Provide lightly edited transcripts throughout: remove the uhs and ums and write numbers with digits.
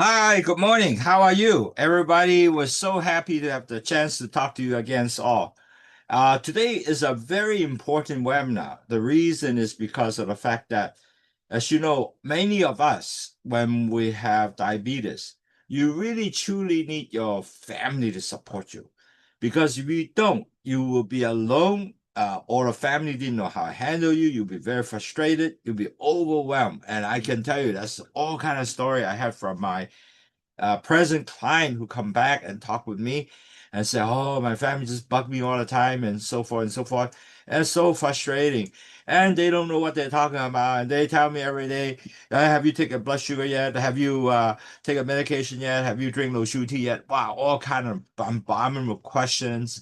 Hi, good morning. How are you? Everybody was so happy to have the chance to talk to you against all. Today is a very important webinar. The reason is because of the fact that, as you know, many of us, when we have diabetes, you really truly need your family to support you. Because if you don't, you will be alone, or the family didn't know how to handle you. You'll be very frustrated. You'll be overwhelmed. And I can tell you that's all kind of story I have from my present client who come back and talk with me and say, "Oh, my family just bug me all the time," and so forth and so forth. And it's so frustrating. And they don't know what they're talking about. And they tell me every day, "Have you taken blood sugar yet? Have you taken medication yet? Have you drink Lowsutea yet?" Wow, all kind of bombardment with questions,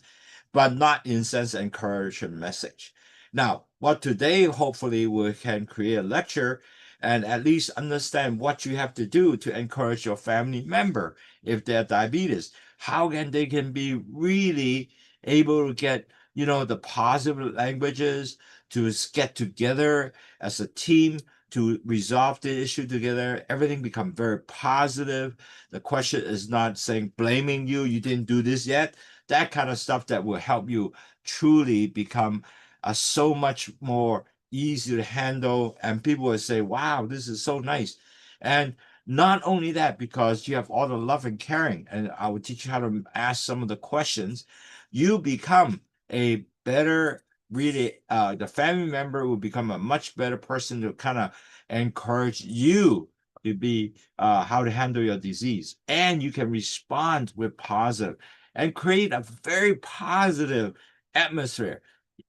but not in sense encouragement message. Now, what today hopefully we can create a lecture and at least understand what you have to do to encourage your family member if they have diabetes. How can they can be really able to get, the positive languages to get together as a team to resolve the issue together. Everything become very positive. The question is not saying blaming you, you didn't do this yet. That kind of stuff that will help you truly become so much more easy to handle, and people will say, "Wow, this is so nice." And not only that, because you have all the love and caring, and I will teach you how to ask some of the questions, you become a better, really, the family member will become a much better person to kind of encourage you to be how to handle your disease, and you can respond with positive and create a very positive atmosphere.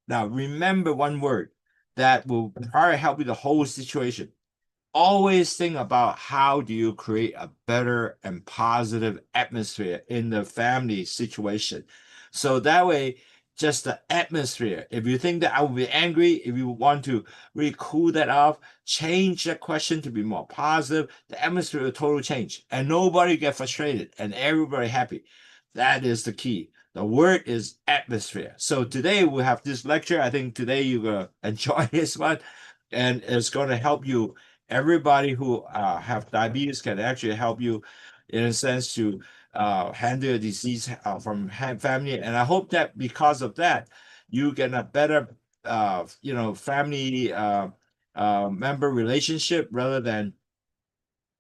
Now, remember one word that will probably help you the whole situation. Always think about how do you create a better and positive atmosphere in the family situation. So that way, just the atmosphere. If you think that I will be angry, if you want to really cool that off, change the question to be more positive, the atmosphere will totally change. And nobody get frustrated and everybody happy. That is the key. The word is atmosphere. So today we have this lecture. I think today you're going to enjoy this one. And it's going to help you. Everybody who have diabetes can actually help you in a sense to handle the disease from family. And I hope that because of that, you get a better, family member relationship rather than,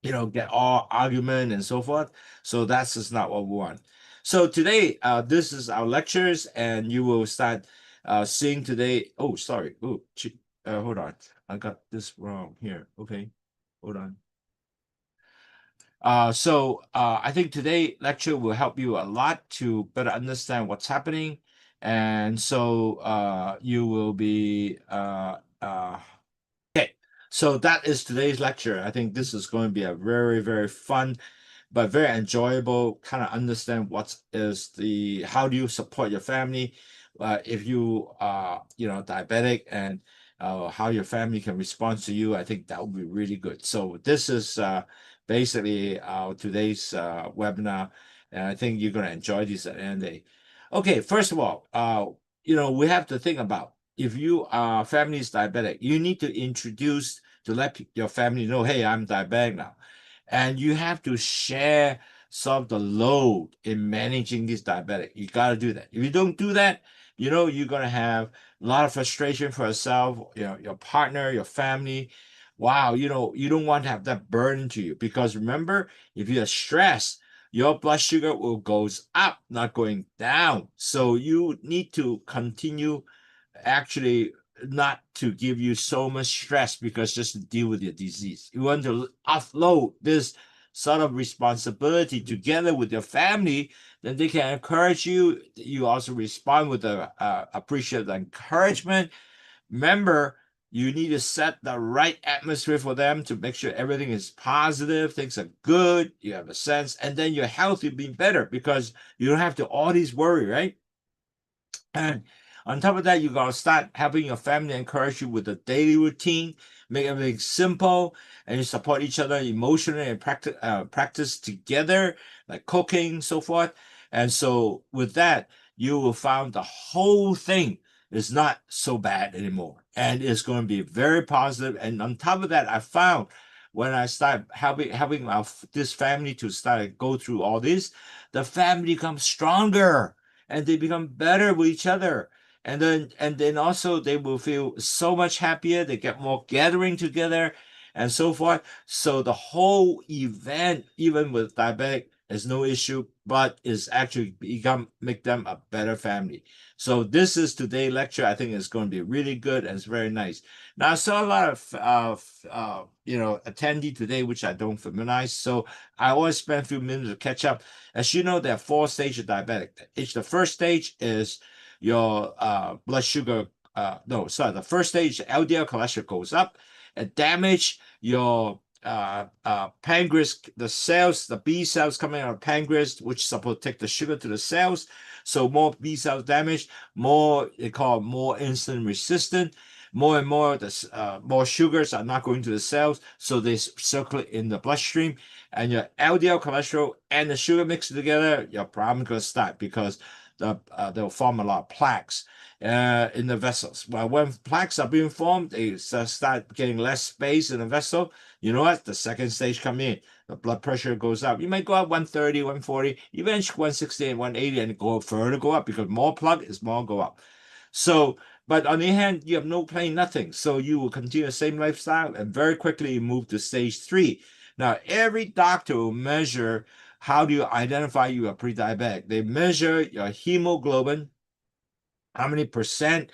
get all argument and so forth. So that's just not what we want. So today, this is our lectures, and you will start seeing today. Oh, sorry. Oh, hold on. I got this wrong here. Okay, hold on. I think today lecture will help you a lot to better understand what's happening, and so you will be okay. So that is today's lecture. I think this is going to be a very, very fun but very enjoyable. Kind of understand what is the how do you support your family if you are diabetic, and how your family can respond to you. I think that would be really good. So this is basically our today's webinar, and I think you're going to enjoy this at the end of the day. Okay, first of all, we have to think about if you are family is diabetic, you need to introduce to let your family know, hey, I'm diabetic now. And you have to share some of the load in managing this diabetic. You got to do that. If you don't do that, you're going to have a lot of frustration for yourself, your partner, your family. Wow, you don't want to have that burden to you, because remember, if you're stressed, your blood sugar will goes up, not going down. So you need to continue actually not to give you so much stress, because just to deal with your disease. You want to offload this sort of responsibility together with your family, then they can encourage you. You also respond with a appreciative encouragement. Remember, you need to set the right atmosphere for them to make sure everything is positive, things are good, you have a sense, and then your health will be better because you don't have to all these worry, right? And on top of that, you gotta start helping your family encourage you with a daily routine, make everything simple, and you support each other emotionally and practice together, like cooking, so forth. And so with that, you will find the whole thing is not so bad anymore, and it's going to be very positive. And on top of that, I found when I start helping this family to start go through all this, the family becomes stronger and they become better with each other. And then also they will feel so much happier. They get more gathering together and so forth. So the whole event, even with diabetic, is no issue, but is actually make them a better family. So this is today's lecture. I think it's going to be really good and it's very nice. Now I saw a lot of attendee today, which I don't familiarize. So I always spend a few minutes to catch up. As you know, there are 4 stages of diabetic. The first stage is your blood sugar. The first stage, LDL cholesterol goes up and damage your pancreas, the cells, the B cells coming out of pancreas, which is supposed to take the sugar to the cells. So more B cells damaged, more they call more insulin resistant. More and more, more sugars are not going to the cells, so they circulate in the bloodstream. And your LDL cholesterol and the sugar mixed together, your problem going to start because they'll form a lot of plaques in the vessels. Well, when plaques are being formed, they start getting less space in the vessel. You know what? The second stage come in. The blood pressure goes up. You might go up 130, 140, eventually 160 and 180, and go up because more plug is more go up. So, but on the other hand, you have no pain, nothing. So you will continue the same lifestyle and very quickly you move to stage 3. Now, every doctor will measure how do you identify you are pre-diabetic. They measure your hemoglobin, how many percent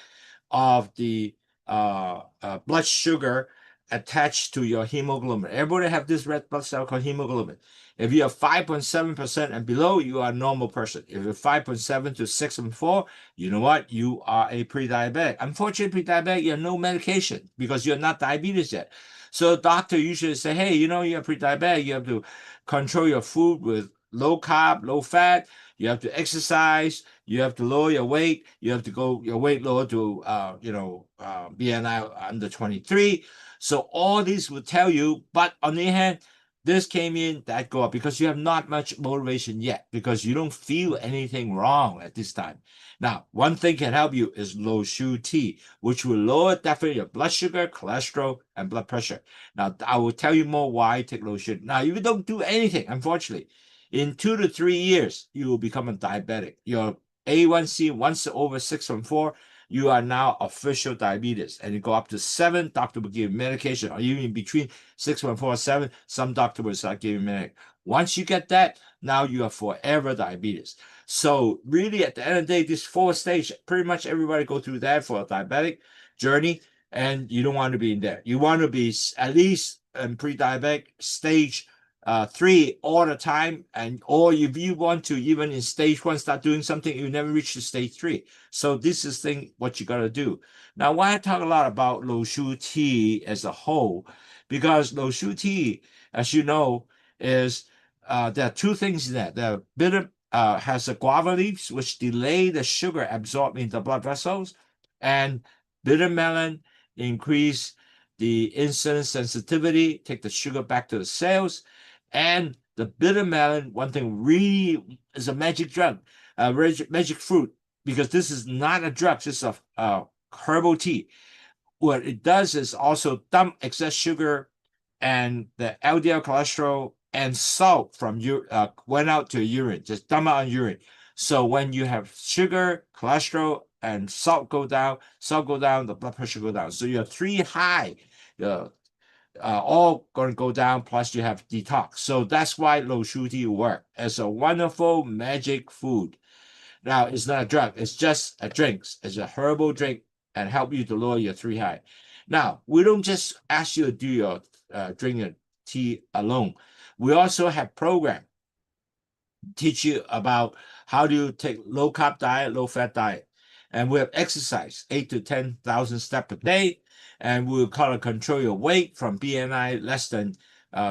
of the blood sugar attached to your hemoglobin. Everybody have this red blood cell called hemoglobin. If you are 5.7% and below, you are a normal person. If you're 5.7 to 6 and 4, you know what? You are a pre-diabetic. Unfortunately, pre-diabetic, you have no medication because you're not diabetes yet. So doctor usually say, hey, you're pre-diabetic. You have to control your food with low carb, low fat. You have to exercise. You have to lower your weight. You have to go your weight lower to BNI under 23. So all these will tell you, but on the other hand, this came in, that go up because you have not much motivation yet because you don't feel anything wrong at this time. Now, one thing can help you is Lowsutea, which will lower definitely your blood sugar, cholesterol, and blood pressure. Now, I will tell you more why I take Lowsutea. Now, if you don't do anything, unfortunately, in 2 to 3 years, you will become a diabetic. Your A1C once over 6.4, you are now official diabetes. And you go up to 7, doctor will give you medication, or even between 6.4 and 7, some doctor will start giving medication. Once you get that, now you are forever diabetes. So really at the end of the day, this 4 stage, pretty much everybody go through that for a diabetic journey, and you don't want to be in there. You want to be at least in pre-diabetic stage 3 all the time, or if you want to even in stage 1 start doing something, you never reach to stage 3. So this is what you got to do. Now, why I talk a lot about Lowsutea as a whole, because Lowsutea, as you know, is there are 2 things in that. The bitter has the guava leaves, which delay the sugar absorbed into the blood vessels, and bitter melon increase the insulin sensitivity, take the sugar back to the cells. And the bitter melon, one thing really is a magic drug, magic fruit, because this is not a drug, it's a herbal tea. What it does is also dump excess sugar and the LDL cholesterol and salt from went out to urine, just dump out on urine. So when you have sugar, cholesterol, and salt go down, the blood pressure go down. So you have 3 high. All going to go down, plus you have detox. So that's why Lowsutea work as a wonderful magic food. Now, it's not a drug, it's just a drink. It's a herbal drink and help you to lower your 3 high. Now, we don't just ask you to do your drink your tea alone. We also have program teach you about how do you take low carb diet, low fat diet. And we have exercise, 8 to 10,000 steps a day. And we'll control your weight from BMI less than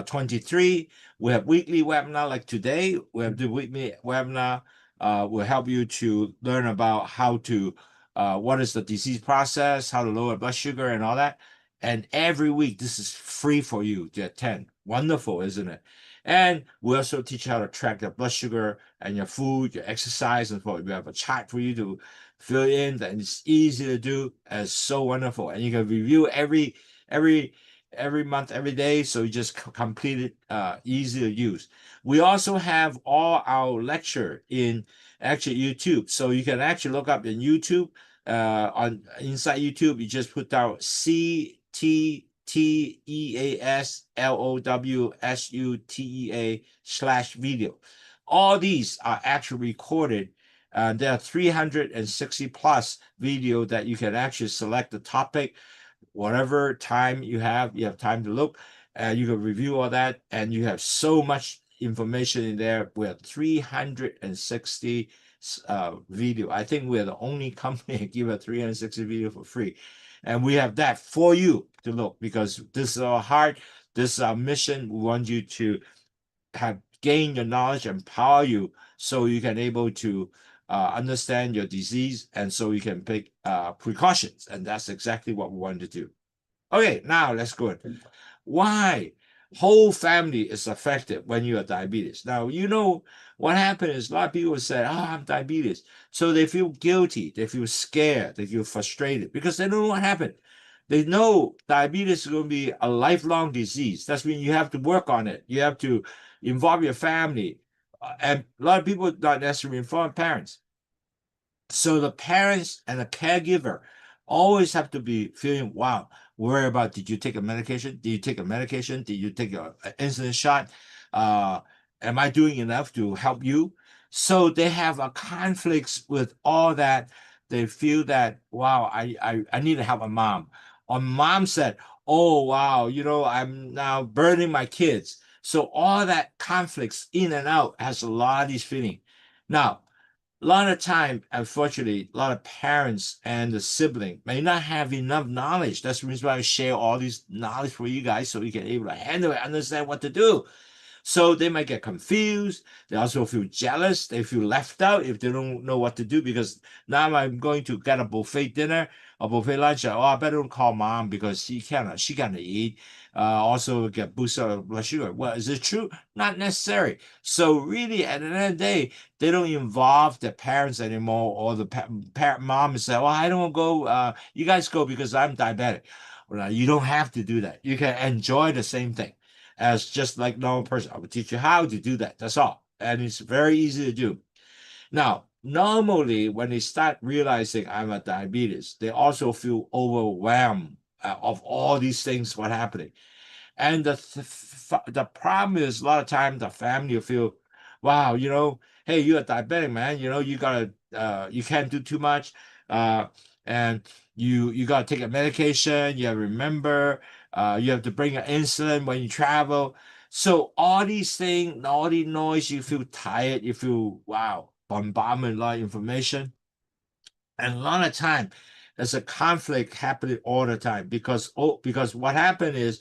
23. We have weekly webinar like today. We have the weekly webinar will help you to learn about how to, what is the disease process, how to lower blood sugar and all that. And every week, this is free for you to attend. Wonderful, isn't it? And we also teach you how to track your blood sugar and your food, your exercise, and we have a chart for you to fill in, and it's easy to do and it's so wonderful. And you can review every every month, every day. So you just complete it, easy to use. We also have all our lecture in actually YouTube. So you can actually look up in YouTube, on inside YouTube, you just put down CTTEASLOWSUTEA/video. All these are actually recorded. There are 360 plus video that you can actually select the topic, whatever time you have time to look, you can review all that, and you have so much information in there. We have 360 video. I think we're the only company that give a 360 video for free, and we have that for you to look, because this is our heart, this is our mission. We want you to have gain your knowledge, empower you, so you can able to understand your disease, and so you can take precautions, and that's exactly what we want to do. Okay, now let's go. Why whole family is affected when you are diabetes? Now, you know what happened is a lot of people say, oh, I'm diabetes. So they feel guilty, they feel scared, they feel frustrated because they don't know what happened. They know diabetes is going to be a lifelong disease. That's when you have to work on it. You have to involve your family. And a lot of people not necessarily involve parents. So the parents and the caregiver always have to be feeling, wow, worry about, did you take a medication? Did you take a medication? Did you take an insulin shot? Am I doing enough to help you? So they have a conflicts with all that. They feel that, wow, I need to help my mom. Or mom said, oh, wow, I'm now burning my kids. So all that conflicts in and out has a lot of these feelings. Now, a lot of time, unfortunately, a lot of parents and the sibling may not have enough knowledge. That's the reason why I share all this knowledge for you guys, so you can able to handle it, understand what to do. So they might get confused. They also feel jealous. They feel left out if they don't know what to do, because now I'm going to get a buffet dinner, a buffet lunch. Oh, I better don't call mom because she cannot eat. Also get boosted blood sugar. Well, is it true? Not necessary. So really, at the end of the day, they don't involve their parents anymore, or the parent mom say, "Well, I don't go. You guys go because I'm diabetic." Well, you don't have to do that. You can enjoy the same thing as just like normal person. I will teach you how to do that. That's all. And it's very easy to do. Now, normally when they start realizing I'm a diabetes, they also feel overwhelmed of all these things what happening. And the problem is a lot of times the family will feel, wow, hey, you're a diabetic, man. You can't do too much. Uh, and you gotta take a medication. You have to remember, you have to bring your insulin when you travel. So all these things, all the noise, you feel tired, you feel, wow, bombardment, a lot of information. And a lot of time there's a conflict happening all the time, because what happened is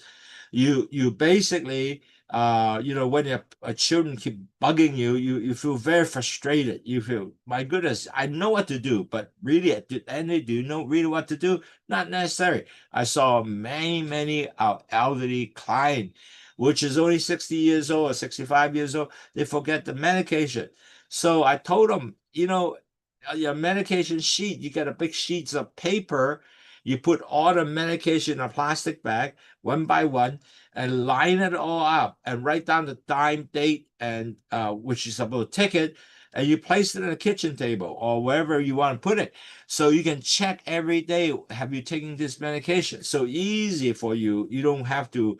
you basically when your children keep bugging you feel very frustrated. You feel, my goodness, I know what to do, but really at the end, do you know really what to do? Not necessary. I saw many elderly client, which is only 60 years old or 65 years old. They forget the medication. So I told them, your medication sheet, you get a big sheets of paper, you put all the medication in a plastic bag one by one, and line it all up and write down the time, date, and which is about ticket, and you place it on a kitchen table or wherever you want to put it, so you can check every day, have you taken this medication? So easy for you. You don't have to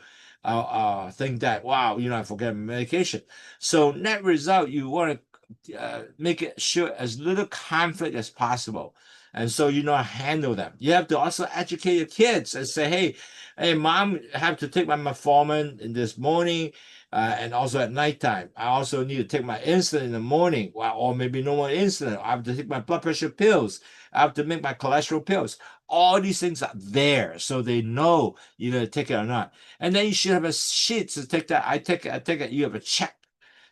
think that, wow, I forget medication. So net result, you want to make it sure as little conflict as possible, and so handle them. You have to also educate your kids and say, hey, mom, I have to take my metformin in this morning, and also at nighttime. I also need to take my insulin in the morning, or maybe no more insulin. I have to take my blood pressure pills. I have to make my cholesterol pills. All these things are there, so they know take it or not. And then you should have a sheet to take that. I take it. You have a check.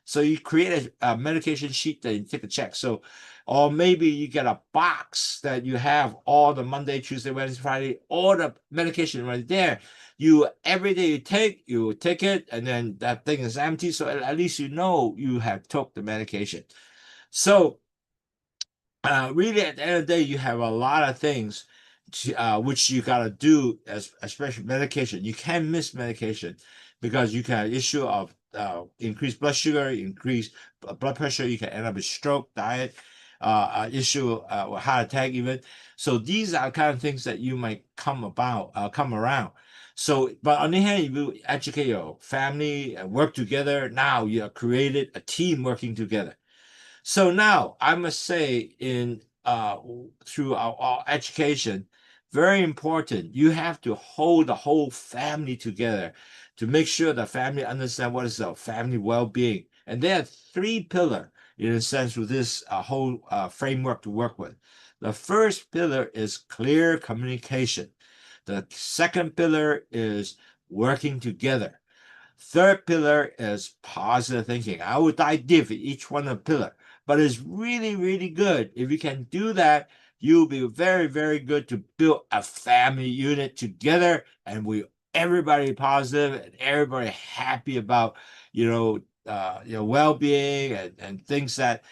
So you create a medication sheet that you take a check. So, or maybe you get a box that you have all the Monday, Tuesday, Wednesday, Friday, all the medication right there. You every day you take it, and then that thing is empty. So at least you have took the medication. So really, at the end of the day, you have a lot of things which you gotta do as especially medication. You can't miss medication because you can have issue of increased blood sugar, increased blood pressure. You can end up with stroke, diet, issue, or heart attack even. So these are kind of things that you might come around. So, but on the hand, if you educate your family and work together, now you have created a team working together. So now I must say, in through our education, very important. You have to hold the whole family together to make sure the family understand what is the family well-being. And there are three pillars in a sense with this whole framework to work with. The first pillar is clear communication. The second pillar is working together. Third pillar is positive thinking. I will dive deep in each one of the pillar, but it's really, really good. If you can do that, you'll be very, very good to build a family unit together, and everybody positive and everybody happy about your well-being and things that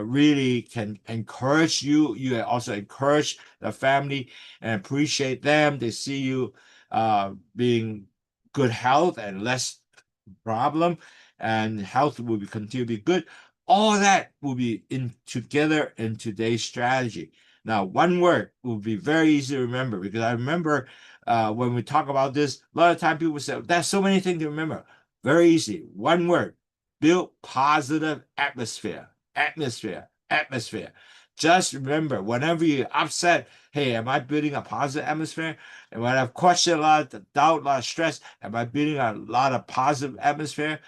really can encourage you. You also encourage the family and appreciate them. They see you being good health and less problem, and health will continue to be good. All that will be in together in today's strategy. Now, one word will be very easy to remember, because I remember when we talk about this, a lot of time people say, there's so many things to remember. Very easy. One word: build positive atmosphere. Atmosphere. Atmosphere. Just remember, whenever you're upset, hey, am I building a positive atmosphere? And when I've questioned a lot of doubt, a lot of stress, am I building a lot of positive atmosphere?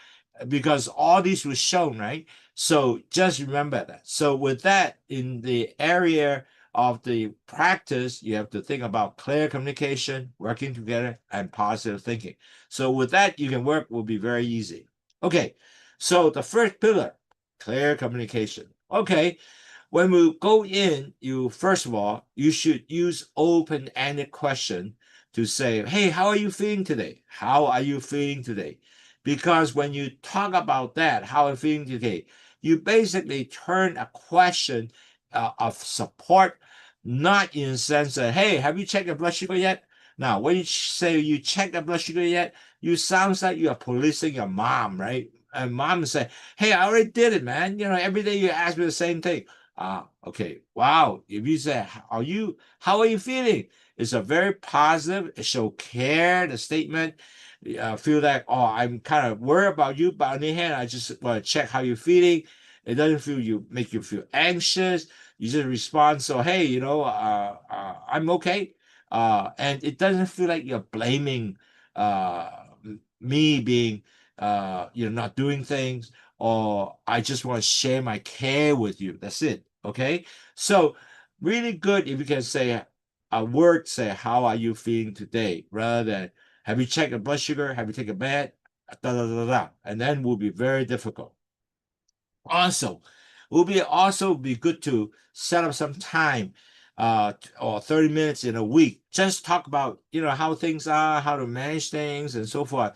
Because all these was shown, right? So just remember that. So with that, in the area of the practice, you have to think about clear communication, working together, and positive thinking. So with that, you can work will be very easy. Okay, so the first pillar, clear communication. Okay, when we go in, you first of all, you should use open-ended question to say, hey, how are you feeling today? How are you feeling today? Because when you talk about that, how are you feeling today, you basically turn a question of support, not in the sense that, hey, have you checked your blood sugar yet? Now, when you say you check the blood sugar yet, you sounds like you are policing your mom, right? And mom say, hey, I already did it, man. Every day you ask me the same thing. Okay. Wow. If you say, how are you feeling? It's a very positive, it show care, the statement. Feel like, oh, I'm kind of worried about you, but on the other hand, I just want to check how you're feeling. It doesn't make you feel anxious. You just respond, so hey, I'm okay. And it doesn't feel like you're blaming uh, me being not doing things, or I just want to share my care with you. That's it. Okay. So really good if you can say a word, say, how are you feeling today? Rather than, have you checked your blood sugar? Have you taken a bath? Da, da, da, da. And then will be very difficult. Also, it will be also be good to set up some time or 30 minutes in a week. Just talk about, how things are, how to manage things and so forth.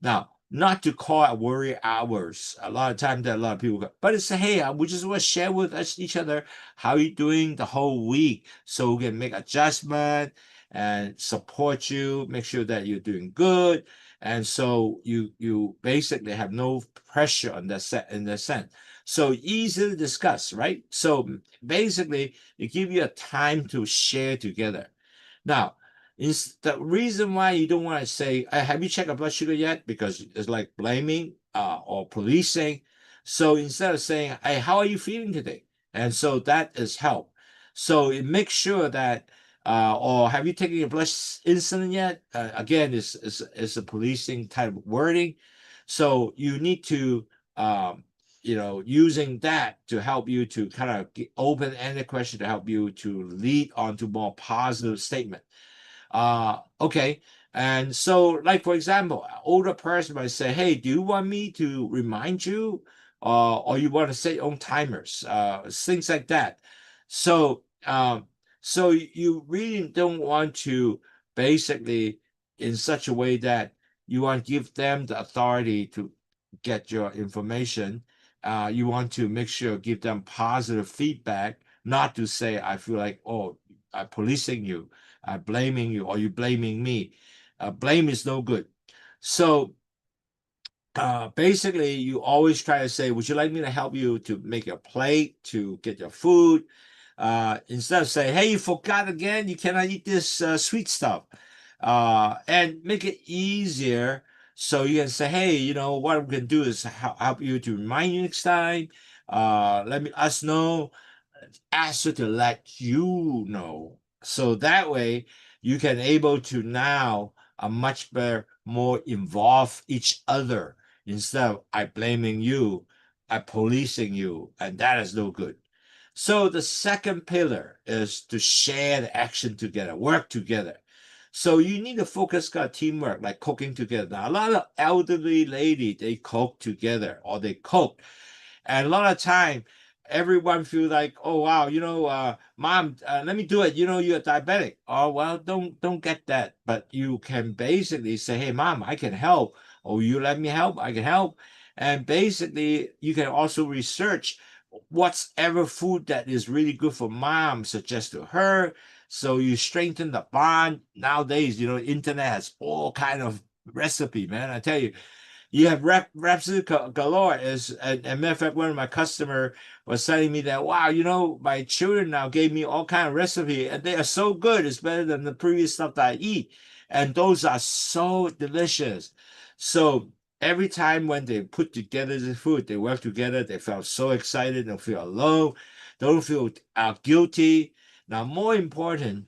Now, not to call it worry hours. A lot of times that a lot of people go, but it's hey, we just want to share with each other how you doing the whole week, so we can make adjustment and support you, make sure that you're doing good, and so you basically have no pressure on that set in that sense. So easy to discuss, right? So basically, it gives you a time to share together. Now, is the reason why you don't want to say, have you checked your blood sugar yet? Because it's like blaming or policing. So instead of saying, hey, how are you feeling today? And so that is help. So it makes sure that, or have you taken your blood insulin yet? Again, it's a policing type of wording. So you need to, using that to help you to kind of open-ended question to help you to lead on to more positive statement. Okay. And so, like, for example, an older person might say, hey, do you want me to remind you? Or you want to set your own timers, things like that. So, so you really don't want to basically in such a way that you want to give them the authority to get your information. You want to make sure give them positive feedback, not to say, I feel like, oh, I policing you, I blaming you, or you blaming me. Blame is no good. So basically, you always try to say, would you like me to help you to make your plate, to get your food? Instead of saying, hey, you forgot again, you cannot eat this sweet stuff. And make it easier so you can say, hey, you know, what we can do is help you to remind you next time. Let us know, ask her to let you know. So that way you can able to now much better, more involve each other instead of I blaming you, I policing you, and that is no good. So the second pillar is to share the action together, work together. So you need to focus on teamwork, like cooking together. Now, a lot of elderly lady, they cook together or they cook. And a lot of time, everyone feel like, oh wow, you know, mom, let me do it. You know, you're diabetic. Oh well, don't get that. But you can basically say, hey mom, I can help. Oh, you let me help, I can help. And basically, you can also research what's ever food that is really good for mom, suggest to her. So you strengthen the bond. Nowadays, you know, internet has all kind of recipe, man. I tell you, you have rhapsody galore. Is and matter of fact, one of my customer was telling me that, wow, you know, my children now gave me all kind of recipe and they are so good. It's better than the previous stuff that I eat, and those are so delicious. So every time when they put together the food, they work together, they felt so excited, don't feel alone, don't feel guilty. Now, more important,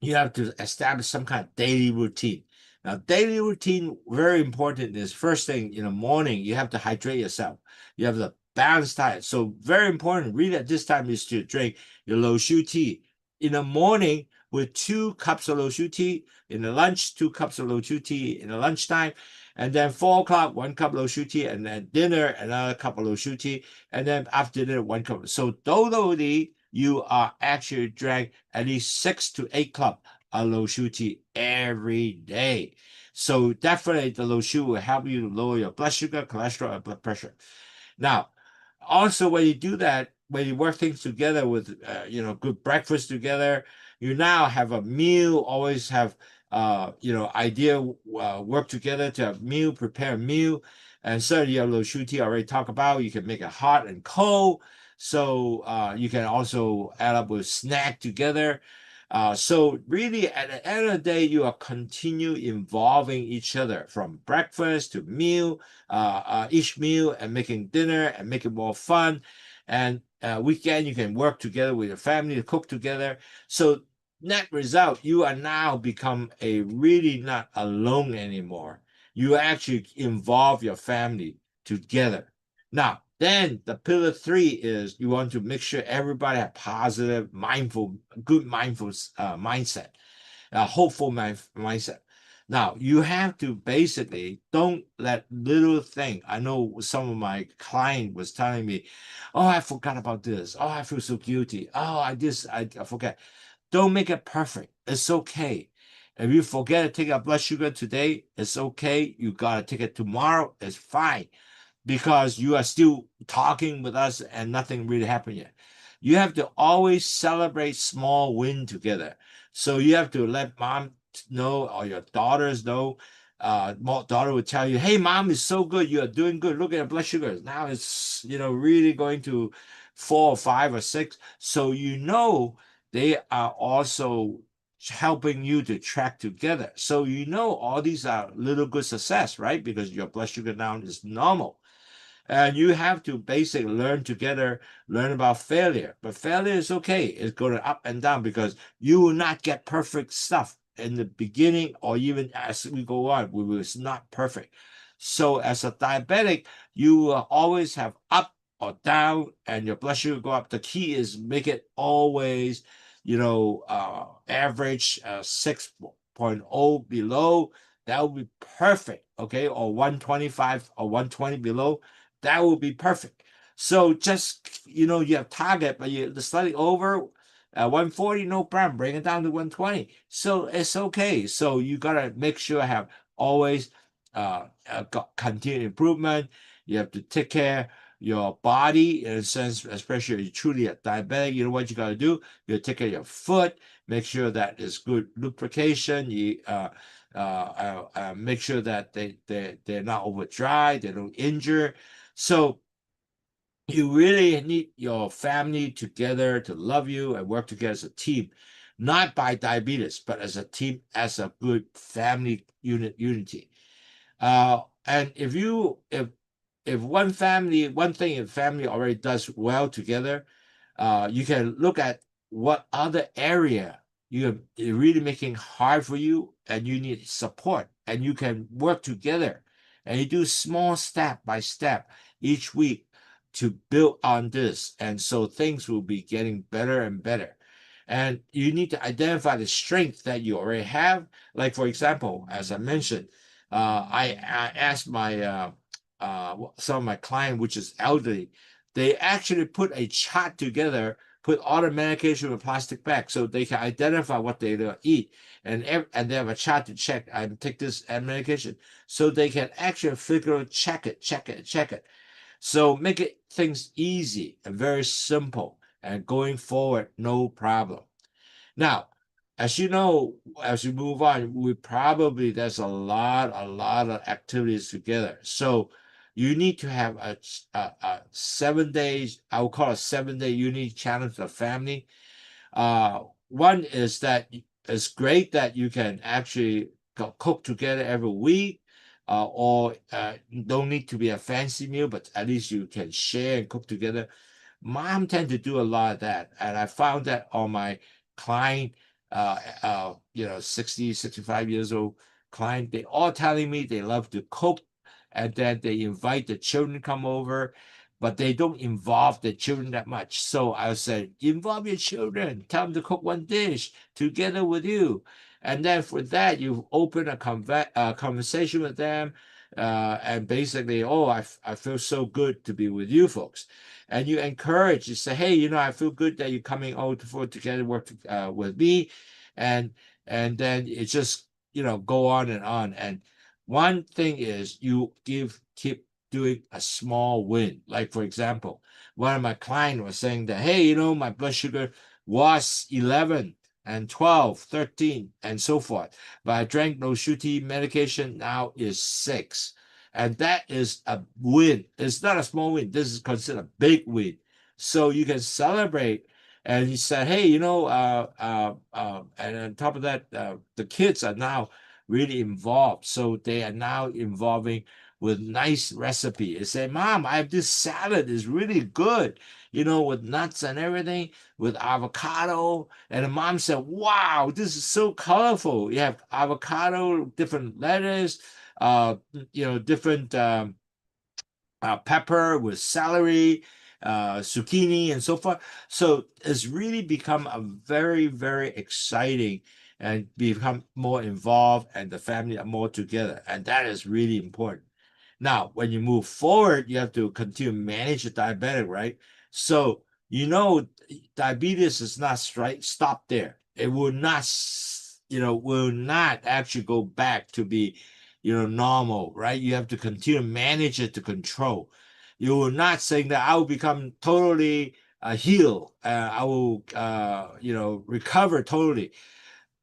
you have to establish some kind of daily routine. Now, daily routine, very important, is first thing in the morning, you have to hydrate yourself. You have the balanced diet. So very important, really at this time, is to drink your Lowsutea in the morning with 2 cups of Lowsutea, in the lunch, 2 cups of Lowsutea in the lunchtime, and then 4 o'clock, 1 cup Lowsutea, and then dinner, another cup of Lowsutea, and then after dinner, 1 cup. So totally, you are actually drink at least 6 to 8 cups of Lowsutea every day. So definitely the Lowsutea will help you to lower your blood sugar, cholesterol, and blood pressure. Now, also when you do that, when you work things together with you know, good breakfast together, you now have a meal, always have you know, idea, work together to have meal, prepare a meal. And certainly your Lowsutea already talked about, you can make it hot and cold. So you can also add up with snack together. So really, at the end of the day, you are continue involving each other from breakfast to meal, each meal, and making dinner and make it more fun. And weekend, you can work together with your family to cook together. So net result, you are now become a really not alone anymore. You actually involve your family together. Now, then the pillar 3 is you want to make sure everybody have positive, mindful, good mindful mindset, a hopeful mindset. Now, you have to basically don't let little thing. I know some of my client was telling me, oh, I forgot about this. Oh, I feel so guilty. Oh, I forget. Don't make it perfect. It's okay. If you forget to take a blood sugar today, it's okay. You gotta take it tomorrow. It's fine, because you are still talking with us and nothing really happened yet. You have to always celebrate small win together. So you have to let mom know or your daughters know. Daughter would tell you, "Hey, mom is so good. You are doing good. Look at your blood sugars. Now it's, you know, really going to 4 or 5 or 6." So you know they are also helping you to track together. So you know all these are little good success, right? Because your blood sugar now is normal. And you have to basically learn together, learn about failure. But failure is okay. It's going up and down because you will not get perfect stuff in the beginning or even as we go on. We will not perfect. So as a diabetic, you will always have up or down and your blood sugar go up. The key is make it always, you know, average 6.0 below. That will be perfect, okay? Or 125 or 120 below, that will be perfect. So just, you know, you have target, but you're slightly over 140, no problem. Bring it down to 120. So it's okay. So you gotta make sure I have always continued improvement. You have to take care your body in a sense, especially if you're truly a diabetic. You know what you got to do? You take care of your foot, make sure that it's good lubrication. You make sure that they're not over dry, they don't injure. So you really need your family together to love you and work together as a team, not by diabetes, but as a team, as a good family unity. And if one thing in family already does well together, you can look at what other area you're really making hard for you and you need support, and you can work together and you do small step by step each week to build on this, and so things will be getting better and better. And you need to identify the strength that you already have. Like, for example, as I mentioned, I asked my some of my client, which is elderly, they actually put a chart together, put all the medication in a plastic bag so they can identify what they eat, and they have a chart to check. I take this medication, so they can actually figure, check it. So make it things easy and very simple, and going forward, no problem. Now, as you know, as we move on, there's a lot of activities together. So you need to have a 7 days, I will call it 7 day unique challenge for family. One is that it's great that you can actually cook together every week, or don't need to be a fancy meal, but at least you can share and cook together. Mom tend to do a lot of that, and I found that on my client, 60, 65 years old client, they all telling me they love to cook, and then they invite the children to come over, but they don't involve the children that much. So I said, involve your children, tell them to cook one dish together with you. And then for that, you open a conversation with them, and basically, oh, I feel so good to be with you folks. And you encourage, you say, hey, I feel good that you're coming over for together work with me. And then it just, go on and on. And one thing is you keep doing a small win. Like, for example, one of my clients was saying that, hey, my blood sugar was 11 and 12, 13, and so forth. But I drank Lowsutea medication, now is 6. And that is a win. It's not a small win. This is considered a big win. So you can celebrate. And he said, hey, and on top of that, the kids are now really involved. So they are now involving with nice recipe. They say, Mom, I have this salad, is really good, with nuts and everything, with avocado. And the mom said, wow, this is so colorful. You have avocado, different lettuce, different pepper with celery, zucchini, and so forth. So it's really become a very, very exciting and become more involved, and the family are more together. And that is really important. Now, when you move forward, you have to continue to manage the diabetic, right? So, diabetes is not stop there. It will not, will not actually go back to be, normal, right? You have to continue to manage it, to control. You will not saying that I will become totally healed. I will, recover totally.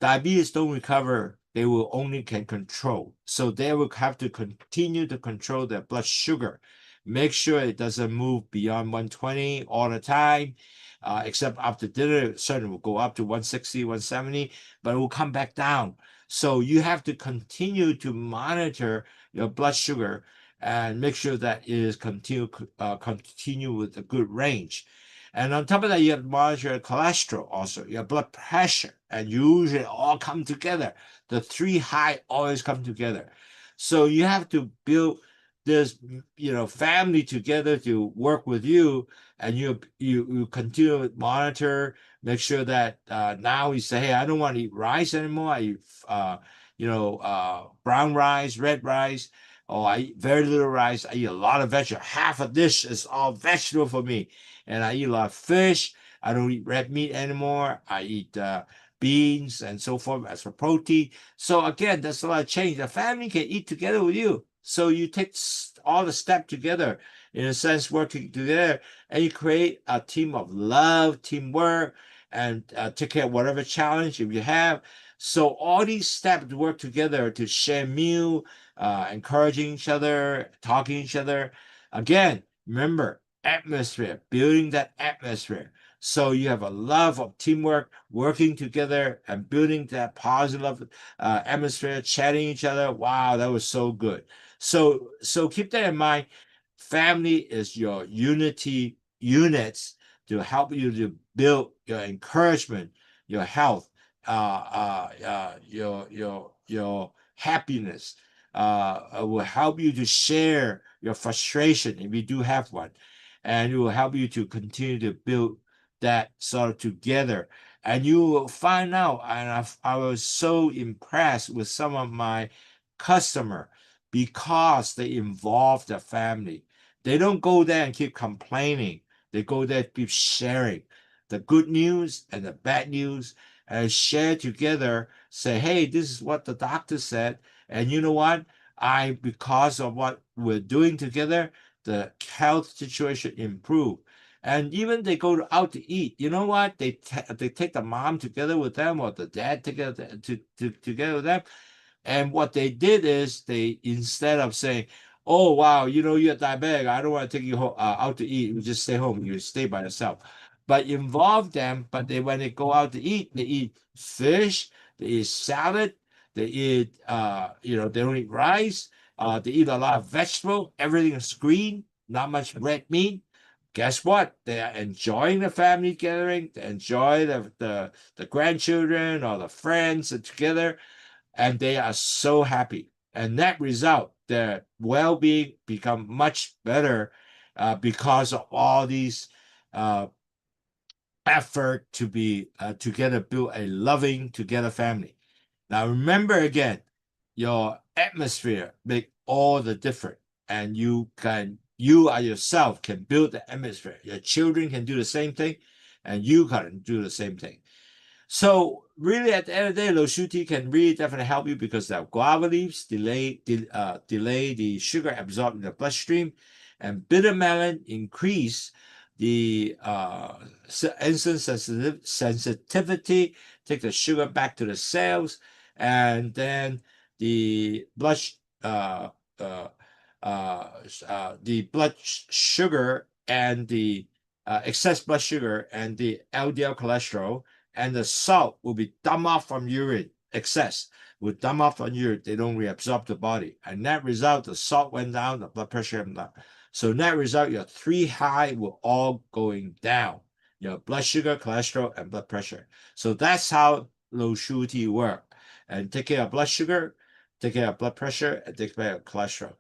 Diabetes don't recover, they will only can control. So they will have to continue to control their blood sugar. Make sure it doesn't move beyond 120 all the time, except after dinner, it certainly will go up to 160, 170, but it will come back down. So you have to continue to monitor your blood sugar and make sure that it is continue with a good range. And on top of that, you have to monitor your cholesterol also, your blood pressure, and usually all come together. The three high always come together. So you have to build this, family together to work with you, and you continue to monitor, make sure that now you say, hey, I don't want to eat rice anymore. I eat, brown rice, red rice. Oh, I eat very little rice. I eat a lot of vegetable. Half a dish is all vegetable for me. And I eat a lot of fish. I don't eat red meat anymore. I eat beans and so forth as for protein. So again, that's a lot of change. The family can eat together with you. So you take all the step together. in a sense, working together, and you create a team of love, teamwork, and take care of whatever challenge if you have. So all these steps work together to share meal, encouraging each other, talking to each other. Again, remember, atmosphere, building that atmosphere. So you have a love of teamwork, working together, and building that positive atmosphere, chatting each other. Wow, that was so good. So keep that in mind. Family is your unity units to help you to build your encouragement, your health, your happiness. Will help you to share your frustration if you do have one, and it will help you to continue to build that sort of together. And you will find out, and I was so impressed with some of my customer because they involve the family. They don't go there and keep complaining. They go there to keep sharing the good news and the bad news and share together. Say, hey, this is what the doctor said. And you know what? Because of what we're doing together, the health situation improved. And even they go out to eat. You know what? They take the mom together with them or the dad together together with them. And what they did is they, instead of saying, "Oh wow, you're diabetic. I don't want to take you out to eat. You just stay home. You stay by yourself." But involve them. But when they go out to eat, they eat fish. They eat salad. They eat they don't eat rice. They eat a lot of vegetable. Everything is green. Not much red meat. Guess what? They are enjoying the family gathering. They enjoy the grandchildren or the friends together, and they are so happy. And that result, their well-being become much better because of all these uh, effort to be together, build a loving together family. Now remember again, your atmosphere make all the difference, and you are yourself can build the atmosphere. Your children can do the same thing, and you can do the same thing. So really, at the end of the day, Lowsutea can really definitely help you because the guava leaves delay the sugar absorbed in the bloodstream, and bitter melon increase the insulin sensitivity, take the sugar back to the cells, and then the blood uh, uh, the blood sugar and the excess blood sugar and the LDL cholesterol and the salt will be dumped off from urine. Excess will dump off from urine. They don't reabsorb the body. And net result, the salt went down, the blood pressure went down. So net result, your three high will all going down. Your blood sugar, cholesterol, and blood pressure. So that's how Lowsutea work. And take care of blood sugar, take care of blood pressure, and take care of cholesterol.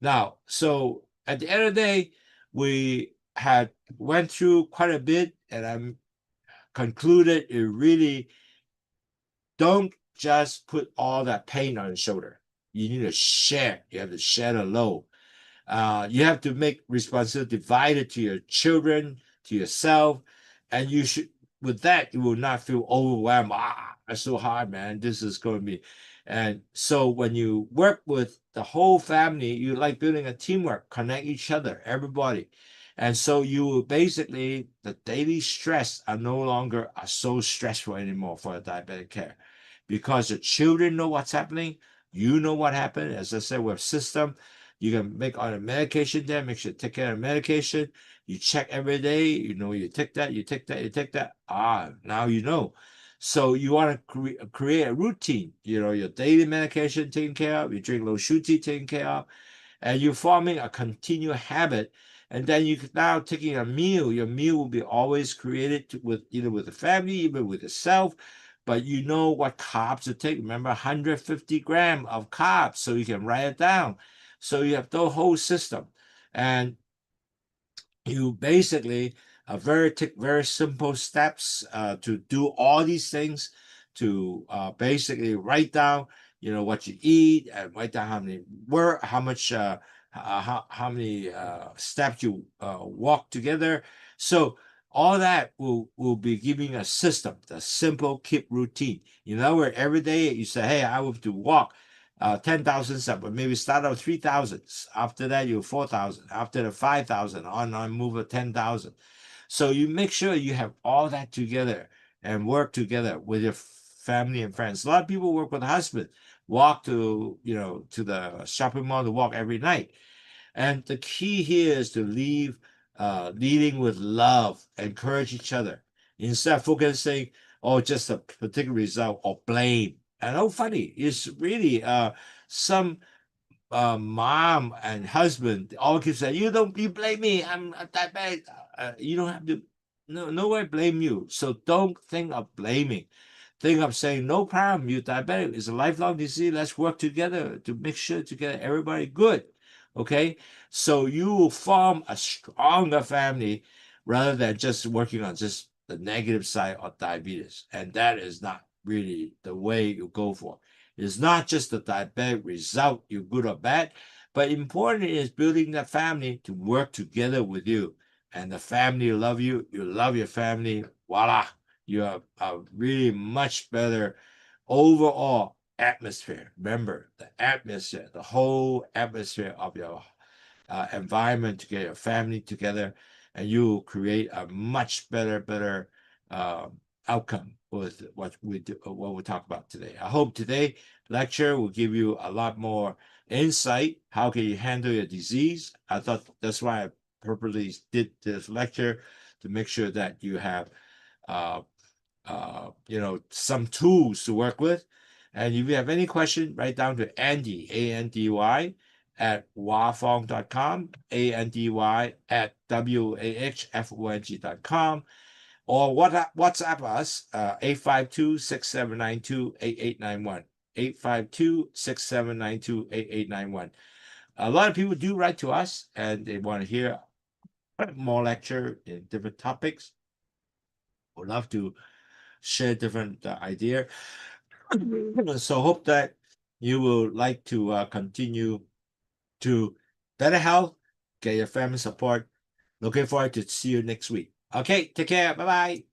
Now, so at the end of the day, we had went through quite a bit, and I'm concluded it really don't just put all that pain on your shoulder. You need to share. You have to share the load. You have to make responsibility divided to your children, to yourself, and you should. With that, you will not feel overwhelmed. It's so hard, man. This is going to be. And so when you work with the whole family, you like building a teamwork, connect each other, everybody. And so you will basically, the daily stress are no longer are so stressful anymore for a diabetic care because the children know what's happening. You know what happened. As I said, with system, you can make all the medication there, make sure you take care of medication. You check every day, you take that, you take that, you take that. Now you know. So you want to create a routine, your daily medication taken care of, you drink Lowsutea taken care of, and you're forming a continual habit. And then you now taking a meal. Your meal will be always created with either with the family, even with yourself. But you know what carbs to take. Remember, 150 grams of carbs, so you can write it down. So you have the whole system, and you basically take very simple steps to do all these things, to basically write down what you eat, and write down how much how many steps you walk together. So all that will be giving a system, the simple keep routine. Where every day you say, hey, I have to walk 10,000 steps, but maybe start out 3,000. After that, you 4,000. After the 5,000, on move to 10,000. So you make sure you have all that together and work together with your family and friends. A lot of people work with a husband, walk to to the shopping mall to walk every night. And the key here is to leading with love, encourage each other instead of focusing on just a particular result or blame. And oh, funny, it's really some mom and husband all keep saying, you blame me, I'm diabetic. You don't have to, no one blame you. So don't think of blaming. Think of saying, no problem, you diabetic. It's a lifelong disease. Let's work together to make sure to get everybody good. Okay? So you will form a stronger family rather than just working on just the negative side of diabetes. And that is not really the way you go for. It's not just the diabetic result, you're good or bad, but important is building that family to work together with you. And the family love you, you love your family. Voila, you have a really much better overall atmosphere. Remember, the atmosphere, the whole atmosphere of your environment to get your family together, and you will create a much better outcome with what we talk about today. I hope today lecture will give you a lot more insight. How can you handle your disease? I thought that's why I purposely did this lecture to make sure that you have some tools to work with. And if you have any question, write down to Andy, Andy, at wafong.com, Andy at wahfong.com, or WhatsApp us, 852-6792-8891, 852-6792-8891. A lot of people do write to us, and they want to hear more lecture in different topics. Would love to share different idea. So hope that you will like to continue to better health, get your family support. Looking forward to see you next week. Okay, take care. Bye-bye.